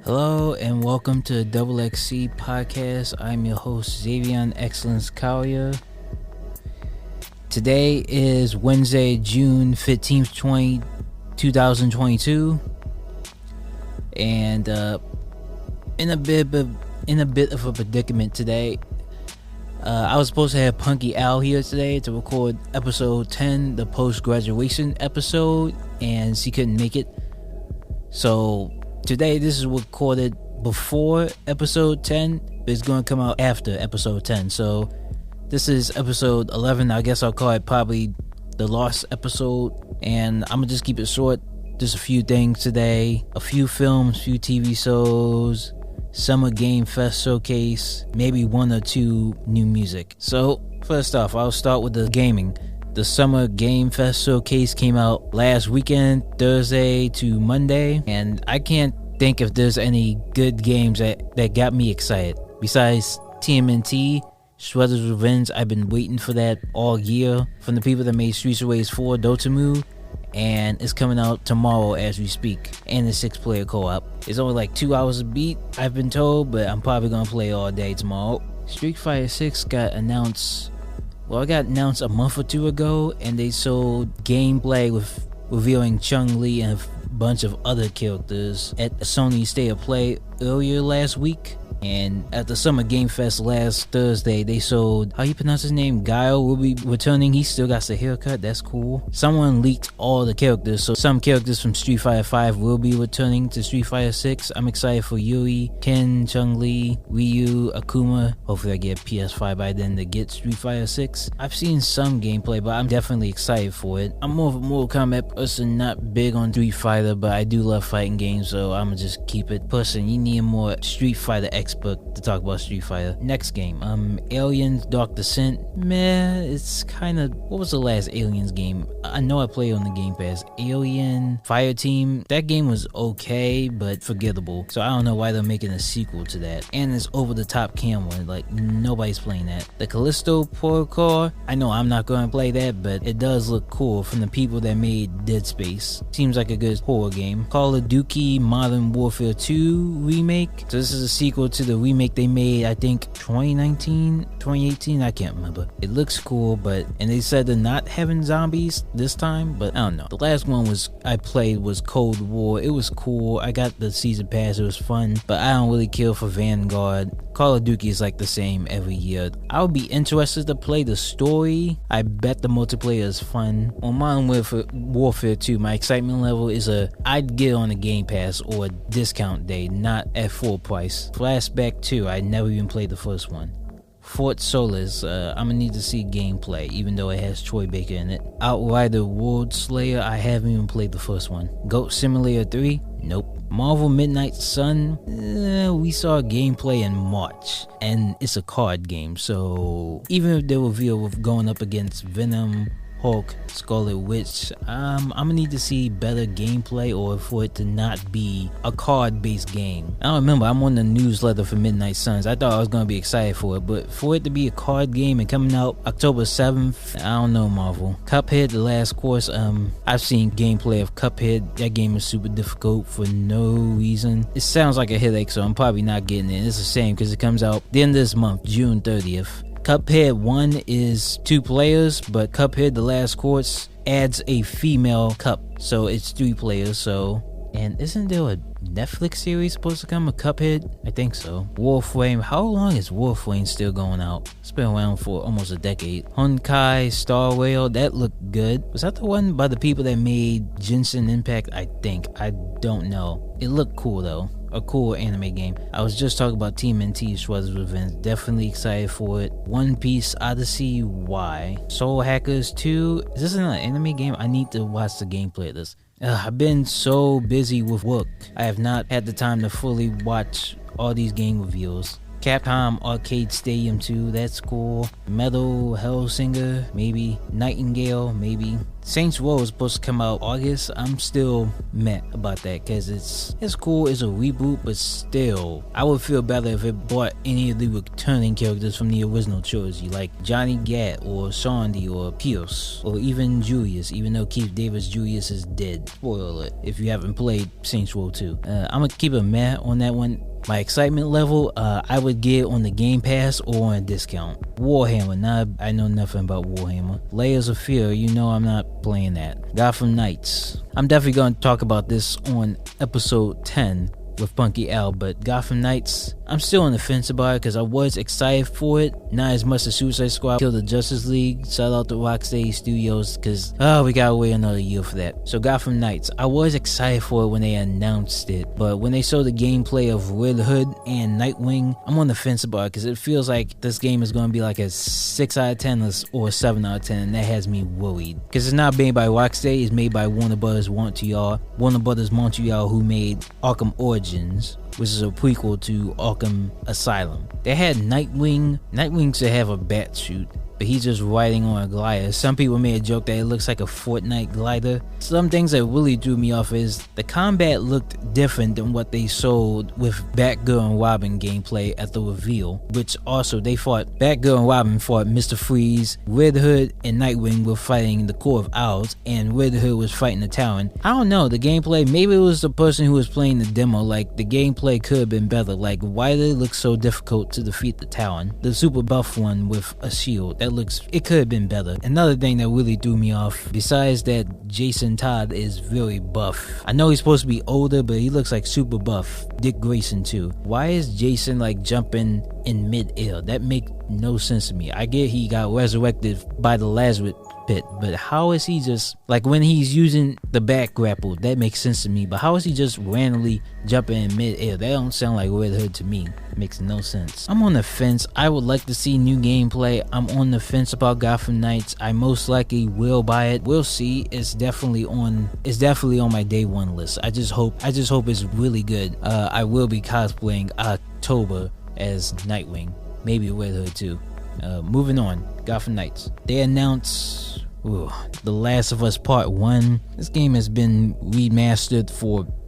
Hello and welcome to Double XC Podcast. I'm your host Xavier Excellence Collier. Today is Wednesday, June 15th, 2022, and in a bit of a predicament today. I was supposed to have Punky Ail here today to record episode 10, the post-graduation episode, and she couldn't make it. So today, this is recorded before episode 10, but it's going to come out after episode 10. So this is episode 11. I guess I'll call it probably the lost episode, and I'm going to just keep it short. Just a few things today, a few films, few TV shows, Summer Game Fest showcase, maybe one or two new music. So first off, I'll start with the gaming. The Summer Game Fest showcase came out last weekend, Thursday to Monday, and I can't think if there's any good games that got me excited. Besides TMNT, Shredder's Revenge, I've been waiting for that all year from the people that made Streets of Rage 4 Dotemu, and it's coming out tomorrow as we speak, and the 6-player co-op. It's only like 2 hours a beat, I've been told, but I'm probably gonna play all day tomorrow. Street Fighter 6 got announced, it got announced a month or two ago, and they showed gameplay with revealing Chun-Li and a bunch of other characters at Sony State of Play earlier last week. And at the Summer Game Fest last Thursday, they showed, how you pronounce his name? Guile will be returning. He still got the haircut. That's cool. Someone leaked all the characters, so some characters from Street Fighter 5 will be returning to Street Fighter 6. I'm excited for Yuri, Ken, Chun-Li, Ryu, Akuma. Hopefully I get PS5 by then to get Street Fighter 6. I've seen some gameplay, but I'm definitely excited for it. I'm more of a Mortal Kombat person, not big on Street Fighter, but I do love fighting games, so I'm gonna just keep it pushing. You need a more Street Fighter expert to talk about Street Fighter. Next game, Aliens Dark Descent. Meh, it's kind of, what was the last Aliens game? I know I played on the Game Pass. Alien Fireteam. That game was okay, but forgettable. So I don't know why they're making a sequel to that. And it's over the top camera, like nobody's playing that. The Callisto Protocol. I know I'm not going to play that, but it does look cool from the people that made Dead Space. Seems like a good horror game. Call of Duty Modern Warfare 2 remake. So this is a sequel to the remake they made, I think 2019, 2018, I can't remember. It looks cool, and they said they're not having zombies this time, but I don't know. The last one I played was Cold War. It was cool. I got the season pass. It was fun, but I don't really care for Vanguard. Call of Duty is like the same every year. I would be interested to play the story. I bet the multiplayer is fun. On Modern Warfare 2, my excitement level is I'd get on a Game Pass or a discount day, not at full price. Flashback 2, I never even played the first one. Fort Solis, I'm gonna need to see gameplay, even though it has Troy Baker in it. Outrider World Slayer, I haven't even played the first one. Goat Simulator 3, nope. Marvel Midnight Sun, we saw gameplay in March, and it's a card game, so even if they reveal with going up against Venom, Hulk, Scarlet Witch, I'm gonna need to see better gameplay or for it to not be a card-based game. I don't remember, I'm on the newsletter for Midnight Suns. I thought I was gonna be excited for it, but for it to be a card game and coming out October 7th, I don't know, Marvel. Cuphead, The Last Course, I've seen gameplay of Cuphead. That game is super difficult for no reason. It sounds like a headache, so I'm probably not getting it. It's a shame because it comes out the end of this month, June 30th. Cuphead 1 is 2 players, but Cuphead The Last Course adds a female cup, so it's 3 players. So, and isn't there a Netflix series supposed to come with Cuphead? I think so. Warframe, how long is Warframe still going out? It's been around for almost a decade. Honkai Star Rail, that looked good. Was that the one by the people that made Genshin Impact? I think. I don't know. It looked cool though. A cool anime game. I was just talking about TMNT Shredder's Revenge. Definitely excited for it. One Piece Odyssey Y. Soul Hackers 2. Is this an anime game? I need to watch the gameplay of this. I've been so busy with work. I have not had the time to fully watch all these game reviews. Capcom Arcade Stadium 2, that's cool. Metal Hellsinger, maybe. Nightingale, maybe. Saints Row is supposed to come out August. I'm still mad about that because it's cool. It's a reboot, but still, I would feel better if it brought any of the returning characters from the original trilogy, like Johnny Gat or Sandy or Pierce or even Julius, even though Keith Davis Julius is dead. Spoiler alert if you haven't played Saints Row 2. I'm gonna keep a meh on that one. My excitement level, I would get on the Game Pass or on a discount. Warhammer, I know nothing about Warhammer. Layers of Fear, you know I'm not playing that. Gotham Knights, I'm definitely going to talk about this on episode 10 with Punky Ail, but Gotham Knights, I'm still on the fence about it because I was excited for it. Not as much as Suicide Squad, Kill the Justice League. Shout out to Rocksteady Studios because we gotta wait another year for that. So Gotham Knights, I was excited for it when they announced it, but when they showed the gameplay of Red Hood and Nightwing, I'm on the fence about it because it feels like this game is going to be like a 6 out of 10 or a 7 out of 10, and that has me worried because it's not made by Rocksteady. It's made by Warner Brothers Montreal, who made Arkham Origins, which is a prequel to Arkham Asylum. They had Nightwing. Nightwing should have a bat suit, but he's just riding on a glider. Some people made a joke that it looks like a Fortnite glider. Some things that really threw me off is the combat looked different than what they showed with Batgirl and Robin gameplay at the reveal, which also Batgirl and Robin fought Mr. Freeze, Red Hood and Nightwing were fighting the Court of Owls, and Red Hood was fighting the Talon. I don't know, the gameplay, maybe it was the person who was playing the demo, like the gameplay could have been better. Like, why did it look so difficult to defeat the Talon? The super buff one with a shield, it could have been better. Another thing that really threw me off, besides that Jason Todd is very buff. I know he's supposed to be older, but he looks like super buff. Dick Grayson too. Why is Jason like jumping in mid-air? That makes no sense to me. I get he got resurrected by the Lazarus pit, but how is he just like when he's using the back grapple? That makes sense to me, but how is he just randomly jumping in mid-air? That don't sound like Red Hood to me. Makes no sense. I'm on the fence. I would like to see new gameplay. I'm on the fence about Gotham Knights. I most likely will buy it. We'll see. It's definitely on my day one list. I just hope it's really good. I will be cosplaying October as Nightwing, maybe Red Hood too. Moving on, Gotham Knights. They announced The Last of Us Part 1. This game has been remastered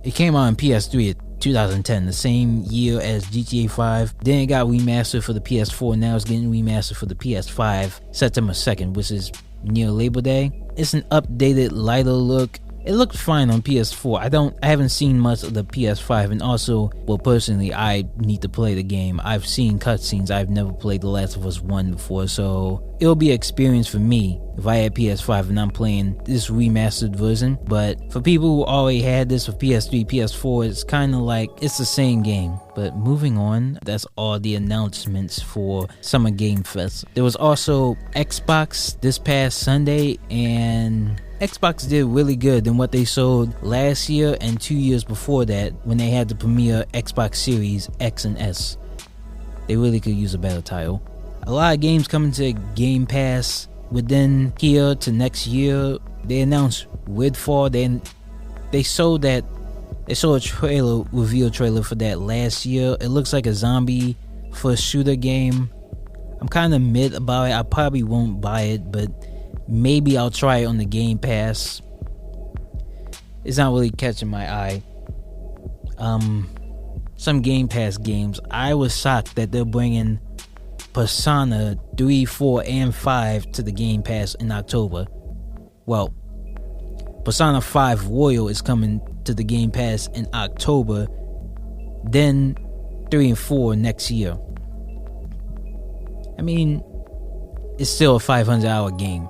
it came out on PS3 in 2010, the same year as GTA 5. Then it got remastered for the PS4. Now it's getting remastered for the PS5 September 2nd, which is near Labor Day. It's an updated, lighter look. It looked fine on PS4. I haven't seen much of the PS5, and also, personally, I need to play the game. I've seen cutscenes. I've never played The Last of Us 1 before, so it'll be an experience for me if I had PS5 and I'm playing this remastered version. But for people who already had this for PS3, PS4, it's kind of like it's the same game. But moving on, that's all the announcements for Summer Game Fest. There was also Xbox this past Sunday, and Xbox did really good than what they sold last year and 2 years before that when they had the premiere Xbox Series X and S. They really could use a better title. A lot of games coming to Game Pass within here to next year. They announced Redfall. They showed a reveal trailer for that last year. It looks like a zombie first shooter game. I'm kind of mid about it. I probably won't buy it, but maybe I'll try it on the Game Pass. It's not really catching my eye. Some Game Pass games. I was shocked that they're bringing Persona 3, 4, and 5 to the Game Pass in October. Well, Persona 5 Royal is coming to the Game Pass in October. Then 3 and 4 next year. I mean, it's still a 500-hour game,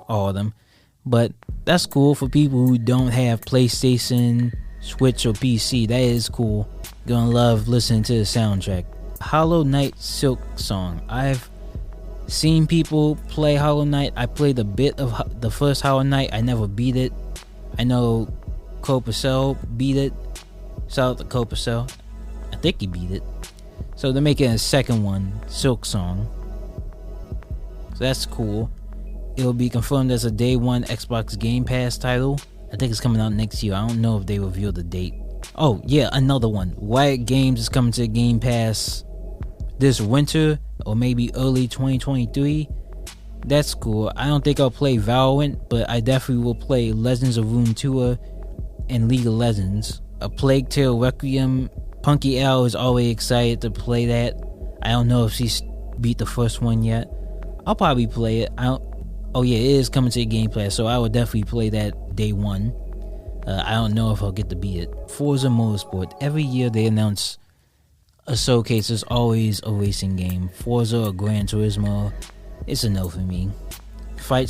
all of them, but that's cool for people who don't have PlayStation, Switch, or PC. That is cool. Gonna love listening to the soundtrack. Hollow Knight Silk Song. I've seen people play Hollow Knight. I played a bit of the first Hollow Knight. I never beat it. I know Copacel beat it. Shout out to Copacel. I think he beat it. So they're making a second one, Silk Song. So that's cool. It'll be confirmed as a day one Xbox Game Pass title. I think it's coming out next year. I don't know if they revealed the date. Oh yeah, another one. Riot Games is coming to Game Pass this winter or maybe early 2023. That's cool. I don't think I'll play Valorant, but I definitely will play Legends of Runeterra and League of Legends. A Plague Tale Requiem. Punky Ail is always excited to play that. I don't know if she's beat the first one yet. I'll probably play it. Oh yeah, it is coming to the Game Pass, so I will definitely play that day one. I don't know if I'll get to beat it. Forza Motorsport. Every year they announce a showcase. There's always a racing game. Forza or Gran Turismo. It's a no for me. Flight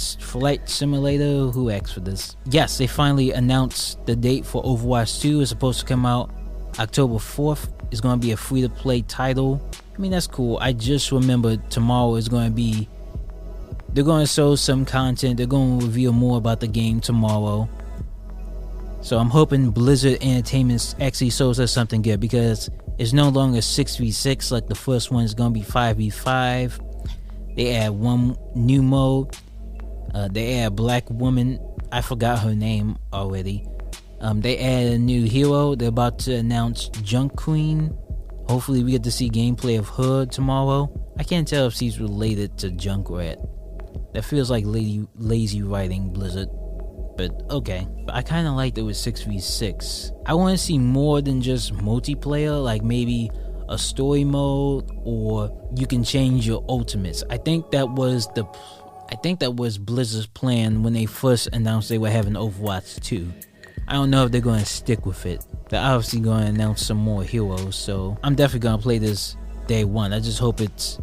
Simulator. Who asked for this? Yes, they finally announced the date for Overwatch 2. It's supposed to come out October 4th. It's going to be a free-to-play title. I mean, that's cool. I just remembered tomorrow is going to be... They're going to show some content. They're going to reveal more about the game tomorrow. So I'm hoping Blizzard Entertainment actually shows us something good, because it's no longer 6v6 like the first one. Is going to be 5v5. They add one new mode. They add Black Woman. I forgot her name already. They add a new hero. They're about to announce Junk Queen. Hopefully we get to see gameplay of her tomorrow. I can't tell if she's related to Junkrat. That feels like lazy writing, Blizzard. But okay. But I kind of liked it with 6v6. I want to see more than just multiplayer, like maybe a story mode, or you can change your ultimates. I think that was Blizzard's plan when they first announced they were having Overwatch 2. I don't know if they're going to stick with it. They're obviously going to announce some more heroes, so I'm definitely going to play this day one. I just hope it's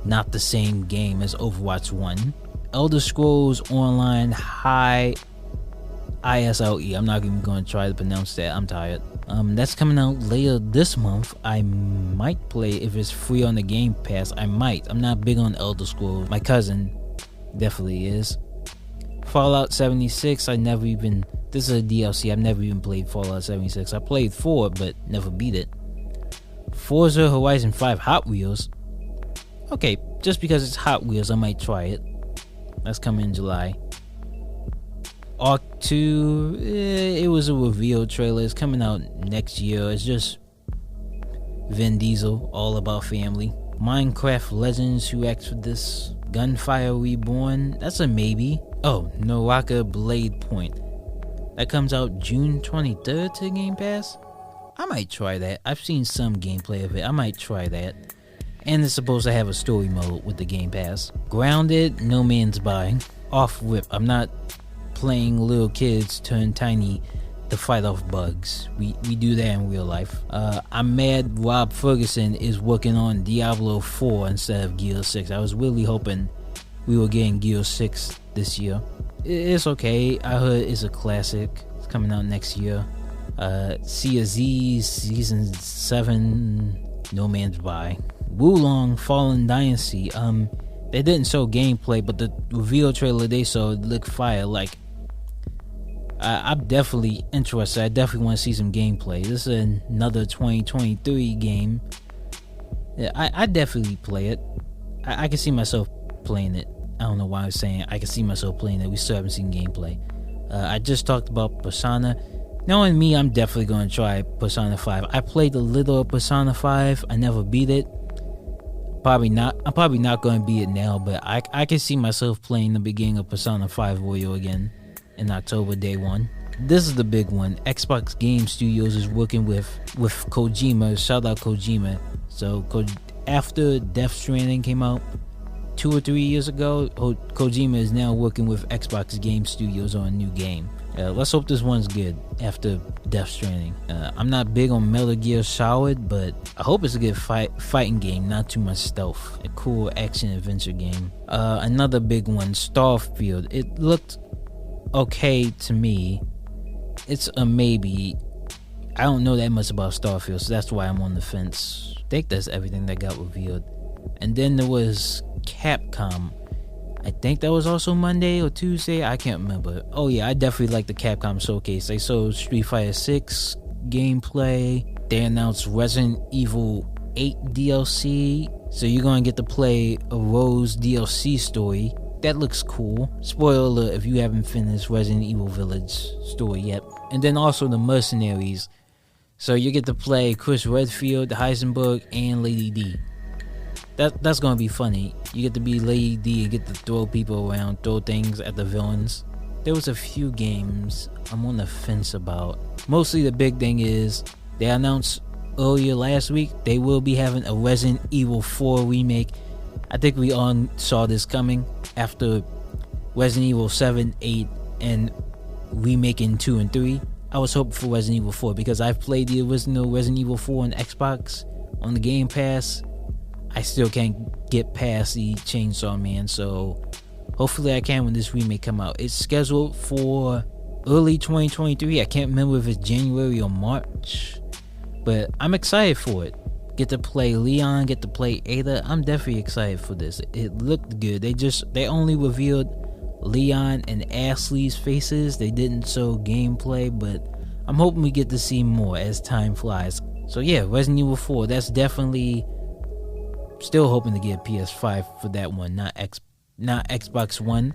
not the same game as Overwatch 1. Elder Scrolls Online High ISLE. I'm not even going to try to pronounce that. I'm tired. That's coming out later this month. I might play if it's free on the Game Pass. I might. I'm not big on Elder Scrolls. My cousin definitely is. Fallout 76. This is a DLC. I've never even played Fallout 76. I played 4, but never beat it. Forza Horizon 5 Hot Wheels. Okay, just because it's Hot Wheels, I might try it. That's coming in July. Arc 2, it was a reveal trailer. It's coming out next year. It's just Vin Diesel, all about family. Minecraft Legends, who asked for this? Gunfire Reborn, that's a maybe. Oh, Naraka Blade Point. That comes out June 23rd to Game Pass. I might try that. I've seen some gameplay of it. I might try that. And it's supposed to have a story mode with the Game Pass. Grounded, No Man's By. Off Whip. I'm not playing little kids turn tiny to fight off bugs. We do that in real life. I'm mad Rob Ferguson is working on Diablo 4 instead of Gear 6. I was really hoping we were getting Gear 6 this year. It's okay. I heard it's a classic. It's coming out next year. Sea of Z Season 7, No Man's By. Wulong Fallen Dynasty. They didn't show gameplay, but the reveal trailer they showed looked fire. Like, I'm definitely interested. I definitely want to see some gameplay. This is another 2023 game. Yeah, I definitely play it. I can see myself playing it. I don't know why I'm saying I can see myself playing it. We still haven't seen gameplay. I just talked about Persona. Knowing me, I'm definitely going to try Persona 5. I played a little of Persona 5. I never beat it. Probably not. I'm probably not going to beat it now, but I can see myself playing the beginning of Persona 5 Royal again in October, day one. This is the big one. Xbox Game Studios is working with Kojima. Shout out Kojima. So after Death Stranding came out 2 or 3 years ago, Kojima is now working with Xbox Game Studios on a new game. Let's hope this one's good after Death Stranding. I'm not big on Metal Gear Solid, but I hope it's a good fighting game, not too much stealth. A cool action adventure game. Another big one, Starfield. It looked okay to me. It's a maybe. I don't know that much about Starfield, so that's why I'm on the fence. I think that's everything that got revealed. And then there was Capcom. I think that was also Monday or Tuesday. I can't remember. Oh yeah, I definitely like the Capcom showcase. They showed Street Fighter 6 gameplay. They announced Resident Evil 8 DLC. So you're going to get to play a Rose DLC story. That looks cool. Spoiler alert if you haven't finished Resident Evil Village story yet. And then also the Mercenaries. So you get to play Chris Redfield, Heisenberg, and Lady D. That's gonna be funny. You get to be Lady D and get to throw people around, throw things at the villains. There was a few games I'm on the fence about. Mostly the big thing is they announced earlier last week they will be having a Resident Evil 4 remake. I think we all saw this coming after Resident Evil 7, 8, and remaking 2 and 3. I was hoping for Resident Evil 4 because I've played the original Resident Evil 4 on Xbox on the Game Pass. I still can't get past the Chainsaw Man, so hopefully I can when this remake come out. It's scheduled for early 2023. I can't remember if it's January or March, but I'm excited for it. Get to play Leon, get to play Ada. I'm definitely excited for this. It looked good. They only revealed Leon and Ashley's faces. They didn't show gameplay, but I'm hoping we get to see more as time flies. So yeah, Resident Evil 4, that's definitely still hoping to get a PS5 for that one, not Xbox One,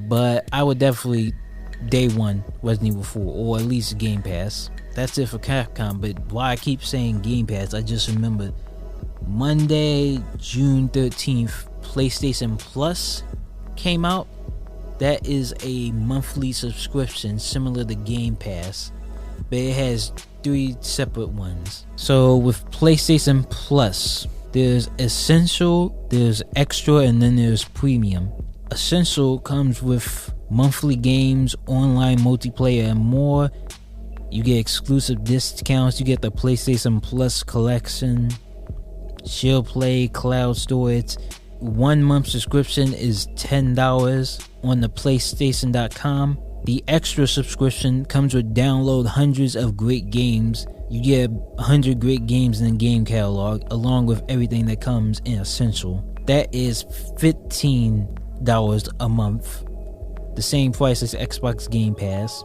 but I would definitely day one Resident Evil 4 or at least Game Pass. That's it for Capcom. But why I keep saying Game Pass, I just remembered Monday, June 13th, PlayStation Plus came out. That is a monthly subscription similar to Game Pass, but it has 3 separate ones. So with PlayStation Plus, there's Essential, there's Extra, and then there's Premium. Essential comes with monthly games, online multiplayer, and more. You get exclusive discounts. You get the PlayStation Plus collection, Shield Play, cloud storage. 1 month subscription is $10 on the PlayStation.com. The Extra subscription comes with download hundreds of great games. You get 100 great games in the game catalog, along with everything that comes in Essential. That is $15 a month, the same price as Xbox Game Pass.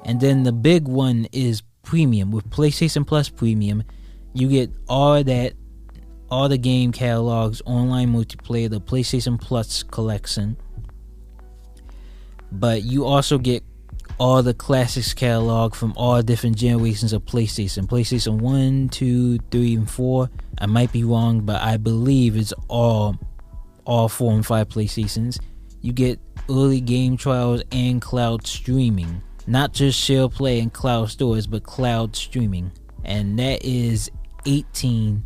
And then the big one is Premium. With PlayStation Plus Premium, you get all the game catalogs, online multiplayer, the PlayStation Plus collection. But you also get all the classics catalog from all different generations of PlayStation 1, 2, 3, and 4. I might be wrong, but I believe it's all 4 and 5 PlayStations. You get early game trials and cloud streaming. Not just share play and cloud stores, but cloud streaming. And that is $18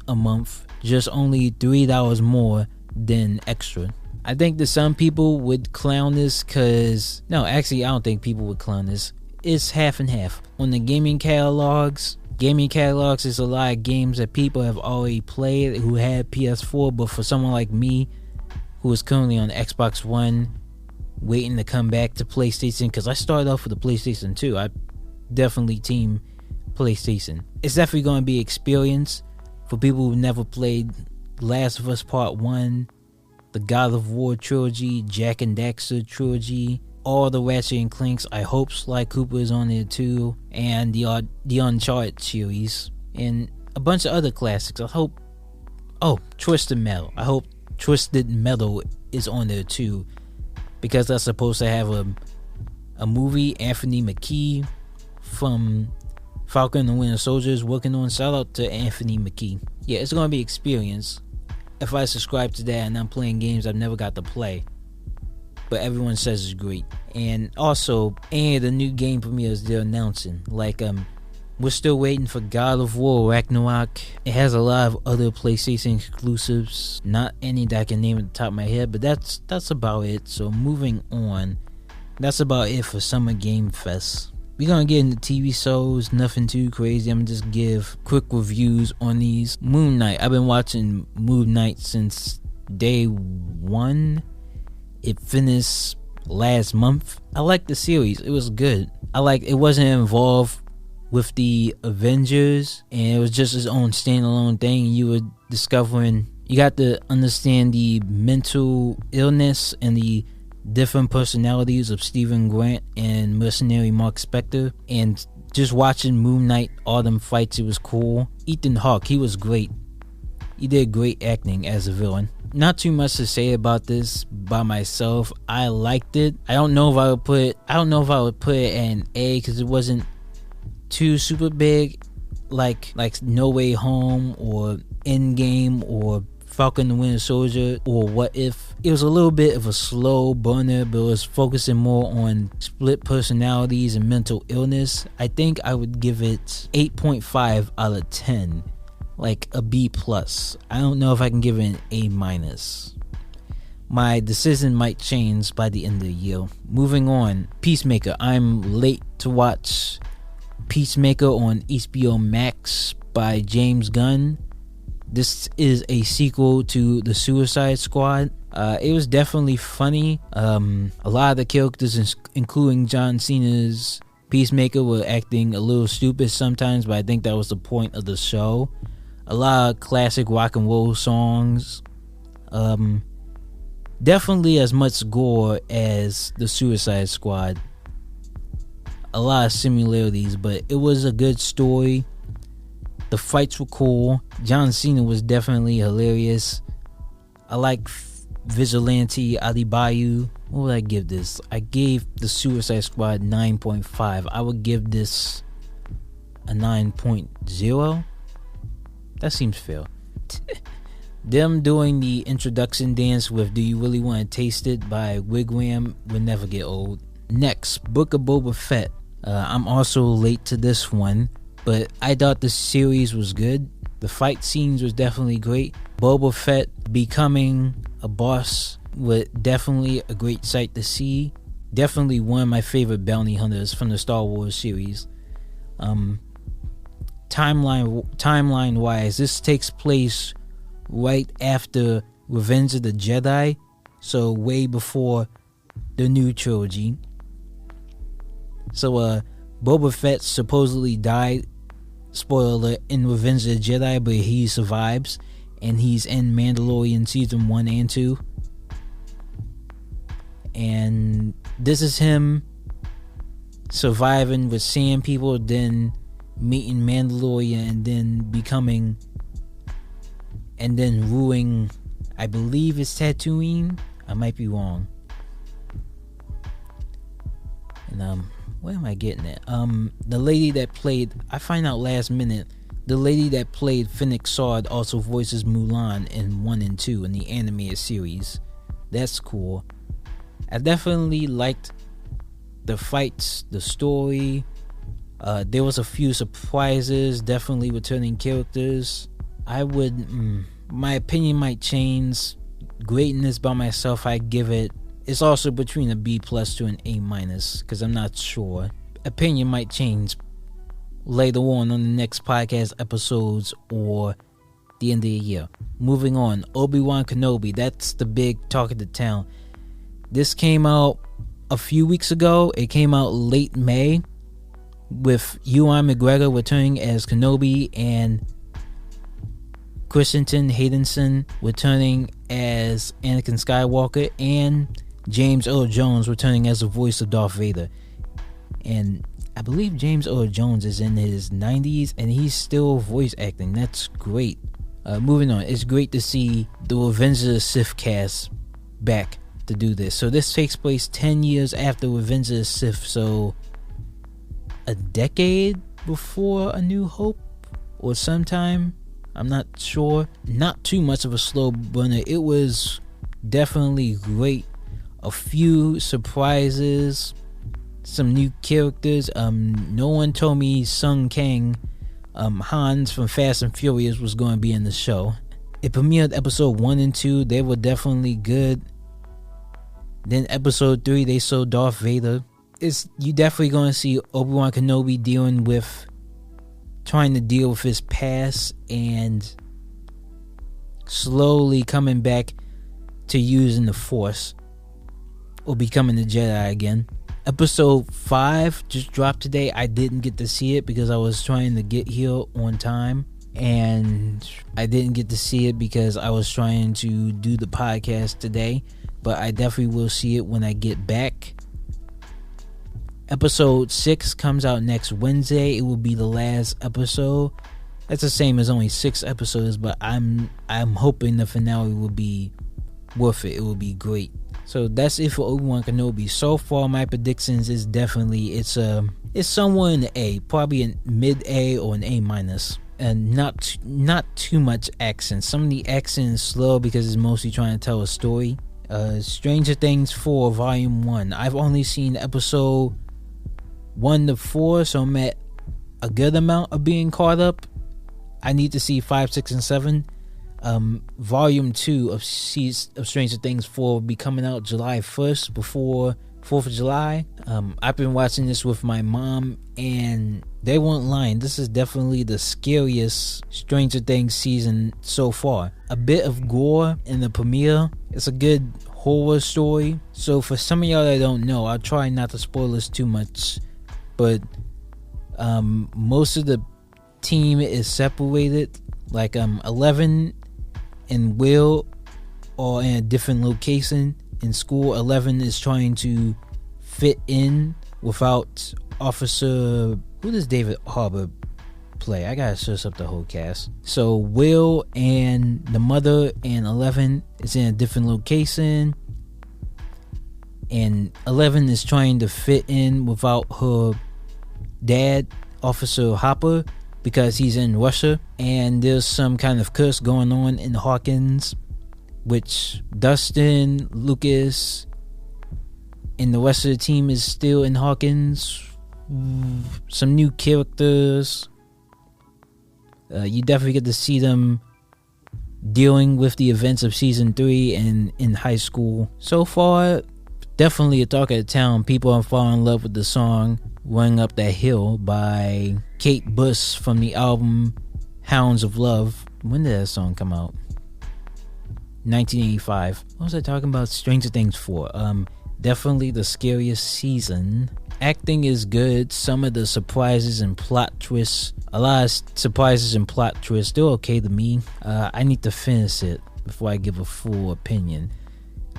a month, just only $3 more than Extra. I think that some people would clown this I don't think people would clown this. It's half and half. On the gaming catalogs is a lot of games that people have already played who had PS4, but for someone like me who is currently on Xbox One waiting to come back to PlayStation, because I started off with the PlayStation 2, I definitely team PlayStation. It's definitely going to be experience for people who never played Last of Us Part 1, the God of War trilogy, Jack and Daxter trilogy, all the Ratchet and Clanks. I hope Sly Cooper is on there too, and the Uncharted series, and a bunch of other classics. I hope Twisted Metal. I hope Twisted Metal is on there too, because that's supposed to have a movie. Anthony Mackie from Falcon and the Winter Soldier is working on. Shout out to Anthony Mackie. Yeah, it's gonna be experience if I subscribe to that and I'm playing games I've never got to play, but everyone says it's great. And also any of the new game premieres they're announcing, like we're still waiting for God of War Ragnarok. It has a lot of other PlayStation exclusives, not any that I can name at the top of my head, but that's about it. So moving on, that's about it for Summer Game Fest. We're gonna get into TV shows, nothing too crazy. I'm gonna just give quick reviews on these. Moon Knight. I've been watching Moon Knight since day 1. It finished last month. I liked the series. It was good. It wasn't involved with the Avengers, and it was just its own standalone thing. You were discovering, you got to understand the mental illness and the different personalities of Stephen Grant and mercenary Mark Spector, and just watching Moon Knight, all them fights, it was cool. Ethan Hawke, he was great. He did great acting as a villain. Not too much to say about this by myself. I liked it. I don't know if I would put it an A, because it wasn't too super big. like No Way Home or Endgame or Falcon the Winter Soldier or What If. It was a little bit of a slow burner, but it was focusing more on split personalities and mental illness. I think I would give it 8.5 out of 10, like a B+. I don't know if I can give it an A-. My decision might change by the end of the year. Moving on, Peacemaker. I'm late to watch Peacemaker on HBO Max by James Gunn. This is a sequel to The Suicide Squad. It was definitely funny. A lot of the characters, including John Cena's Peacemaker, were acting a little stupid sometimes, but I think that was the point of the show. A lot of classic rock and roll songs. Definitely as much gore as The Suicide Squad. A lot of similarities, but it was a good story. The fights were cool. John Cena was definitely hilarious. I like Vigilante Adebayo. What would I give this? I gave The Suicide Squad 9.5. I would give this a 9.0. That seems fair. Them doing the introduction dance with Do You Really Want to Taste It by Wigwam would never get old. Next, Book of Boba Fett. I'm also late to this one, but I thought the series was good. The fight scenes was definitely great. Boba Fett becoming a boss was definitely a great sight to see. Definitely one of my favorite bounty hunters from the Star Wars series. Timeline wise, this takes place right after Revenge of the Jedi, so way before the new trilogy. So Boba Fett supposedly died, spoiler alert, in Revenge of the Jedi, but he survives, and he's in Mandalorian season 1 and 2. And this is him surviving with Sand People, then meeting Mandalorian, and then becoming, and then ruling, I believe it's Tatooine. I might be wrong. And where am I getting at? The lady that played, I find out last minute, the lady that played Fennec Sword also voices Mulan in 1 and 2 in the animated series. That's cool. I definitely liked the fights, the story. There was a few surprises, definitely returning characters. I would, my opinion might change. Greatness by myself, I give it, it's also between a B+ to an A-, because I'm not sure. Opinion might change later on the next podcast episodes or the end of the year. Moving on, Obi-Wan Kenobi, that's the big talk of the town. This came out a few weeks ago. It came out late May, with Ewan McGregor returning as Kenobi and Christensen Haydenson returning as Anakin Skywalker, and James Earl Jones returning as the voice of Darth Vader. And I believe James Earl Jones is in his 90s and he's still voice acting. That's great. Moving on, it's great to see the Revenge of the Sith cast back to do this. So this takes place 10 years after Revenge of the Sith, so a decade before A New Hope, or sometime, I'm not sure. Not too much of a slow burner. It was definitely great. A few surprises, some new characters. No one told me Sung Kang, Hans from Fast and Furious, was going to be in the show. It premiered episode 1 and 2. They were definitely good. Then episode 3, they saw Darth Vader. You definitely going to see Obi-Wan Kenobi trying to deal with his past and slowly coming back to using the Force or becoming a Jedi again. Episode 5 just dropped today. I didn't get to see it because I was trying to get here on time, and I didn't get to see it because I was trying to do the podcast today, but I definitely will see it when I get back. Episode 6 comes out next Wednesday. It will be the last episode. That's the same as only 6 episodes, but I'm hoping the finale will be worth it. It will be great. So that's it for Obi-Wan Kenobi. So far, my predictions is definitely it's somewhere in the A, probably a mid A or an A minus, and not too much action. Some of the action is slow because it's mostly trying to tell a story. Stranger Things 4 Volume 1. I've only seen episode 1 to 4, so I'm at a good amount of being caught up. I need to see 5, 6, and 7. Volume 2 of Stranger Things 4 will be coming out July 1st, before 4th of July. I've been watching this with my mom, and they weren't lying. This is definitely the scariest Stranger Things season so far. A bit of gore in the premiere. It's a good horror story. So for some of y'all that don't know, I'll try not to spoil this too much, but most of the team is separated. Like 11 and Will are in a different location in school. 11 is trying to fit in without Officer... Who does David Harbour play? I gotta search up the whole cast. So Will and the mother and 11 is in a different location, and 11 is trying to fit in without her dad, Officer Hopper, because he's in Russia, and there's some kind of curse going on in Hawkins, which Dustin, Lucas, and the rest of the team is still in Hawkins. Some new characters. You definitely get to see them dealing with the events of season 3 and in high school. So far, definitely a talk of the town. People are falling in love with the song Running Up That Hill by Kate Bush from the album Hounds of Love. When did that song come out? 1985. What was I talking about? Stranger Things 4. Definitely the scariest season. Acting is good. Some of the surprises and plot twists, a lot of surprises and plot twists, they're okay to me. I need to finish it before I give a full opinion.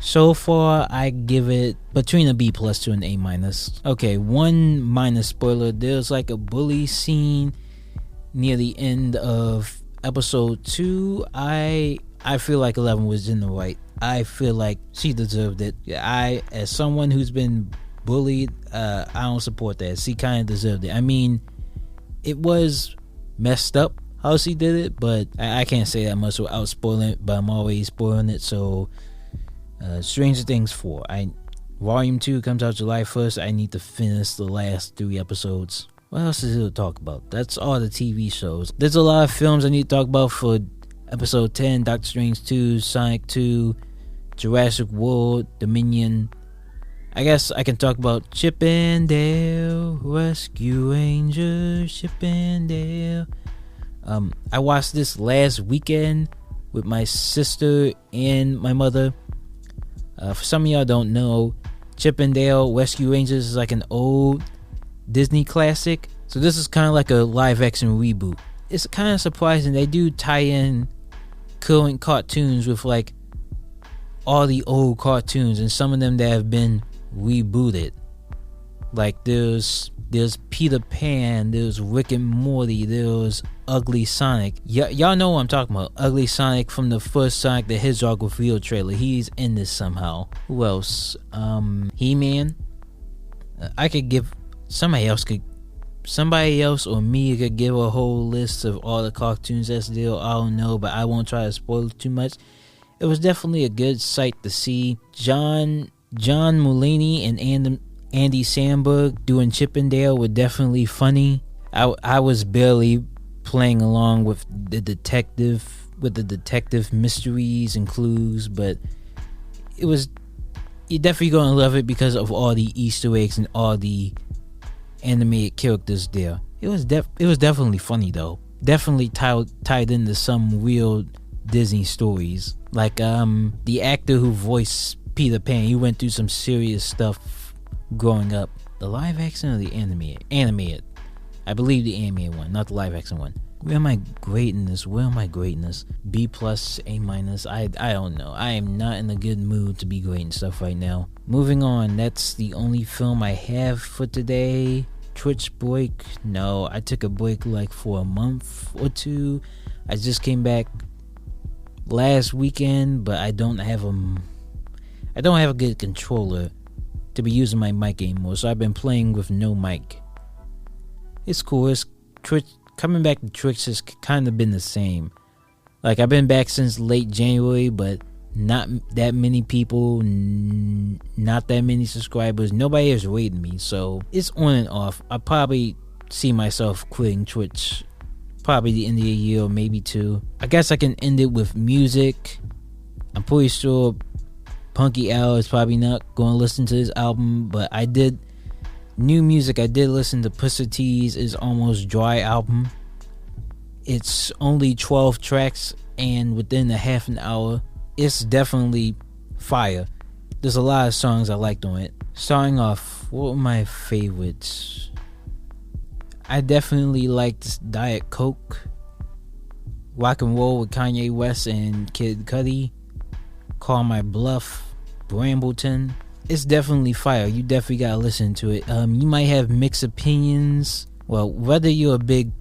So far, I give it between a B plus to an A minus. Okay, one minor spoiler. There's like a bully scene near the end of episode 2. I feel like 11 was in the right. I feel like she deserved it. As someone who's been bullied, I don't support that. She kind of deserved it. I mean, it was messed up how she did it, but I can't say that much without spoiling it, but I'm always spoiling it. So Stranger Things 4, Volume 2 comes out July 1st. I need to finish the last 3 episodes. What else is there to talk about? That's all the TV shows. There's a lot of films I need to talk about for episode 10, Doctor Strange 2, Sonic 2, Jurassic World, Dominion. I guess I can talk about Chip and Dale, Rescue Rangers, Chip and Dale. I watched this last weekend with my sister and my mother. For some of y'all don't know, Chip and Dale Rescue Rangers is like an old Disney classic. So this is kind of like a live action reboot. It's kind of surprising. They do tie in current cartoons with like all the old cartoons, and some of them that have been rebooted. Like there's Peter Pan, there's Rick and Morty, there's Ugly Sonic. Y'all know what I'm talking about. Ugly Sonic from the first Sonic the Hedgehog reveal trailer. He's in this somehow. Who else? He-Man. I could give somebody else or me could give a whole list of all the cartoons that's there. I don't know, but I won't try to spoil it too much. It was definitely a good sight to see. John Mulaney and Andy Samberg doing Chip and Dale were definitely funny. I was barely playing along with the detective mysteries and clues, but you're definitely gonna love it because of all the Easter eggs and all the animated characters there. It was definitely funny though. Definitely tied into some real Disney stories. Like the actor who voiced Peter Pan, he went through some serious stuff growing up. The live action or the animated? I believe the animated one, not the live action one. Where am I grading this? B plus, A minus? I don't know. I am not in a good mood to be grading stuff right now. Moving on, that's the only film I have for today. Twitch break? No, I took a break like for a month or 2. I just came back last weekend, but I I don't have a good controller to be using my mic anymore, so I've been playing with no mic. It's cool. Coming back to Twitch has kind of been the same. Like, I've been back since late January, but not that many people, not that many subscribers. Nobody has rated me, so it's on and off. I probably see myself quitting Twitch probably the end of the year, or maybe 2. I guess I can end it with music. I'm pretty sure Punky Ail is probably not going to listen to this album, but new music. I did listen to Pusha T's Is Almost Dry album. It's only 12 tracks, and within a half an hour, it's definitely fire. There's a lot of songs I liked on it. Starting off, what were my favorites? I definitely liked Diet Coke, Rock and Roll with Kanye West and Kid Cudi, Call My Bluff, Brambleton. It's definitely fire. You definitely gotta listen to it. You might have mixed opinions. Well, whether you're a big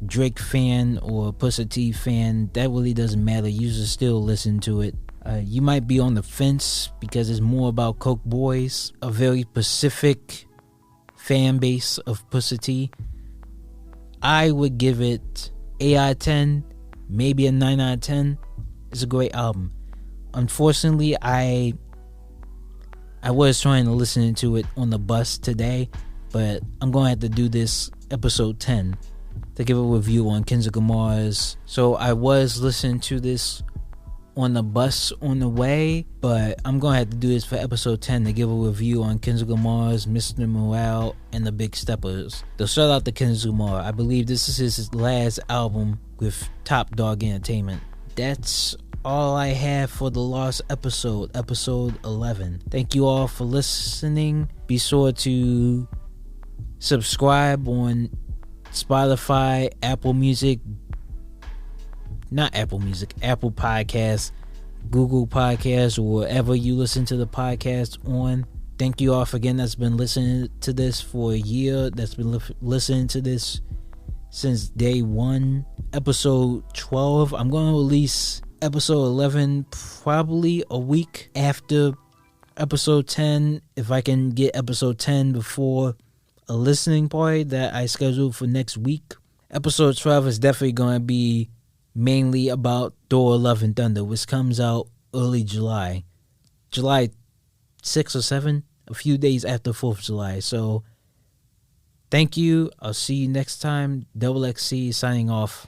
Drake fan or Pusha T fan, that really doesn't matter. You should still listen to it. You might be on the fence because it's more about Coke Boys, a very specific fan base of Pusha T. I would give it 8 out of 10, maybe a 9 out of 10. It's a great album. Unfortunately, I was trying to listen to it on the bus today, but I'm going to have to do this episode 10 to give a review on Kendrick Lamar's. So I was listening to this on the bus on the way, but I'm going to have to do this for episode 10 to give a review on Kendrick Lamar's Mr. Morale and the Big Steppers. So shout out to Kendrick Lamar. I believe this is his last album with Top Dog Entertainment. That's all I have for the last episode 11. Thank you all for listening. Be sure to subscribe on Spotify, Apple Podcasts, Google Podcasts, or wherever you listen to the podcast on. Thank you all again that's been listening to this for a year, that's been listening to this since day 1. Episode 12, I'm going to release episode 11 probably a week after episode 10, if I can get episode 10 before a listening party that I scheduled for next week. Episode 12 is definitely going to be mainly about Thor: Love and Thunder, which comes out early July 6 or 7, a few days after 4th of July. So thank you. I'll see you next time. XC signing off.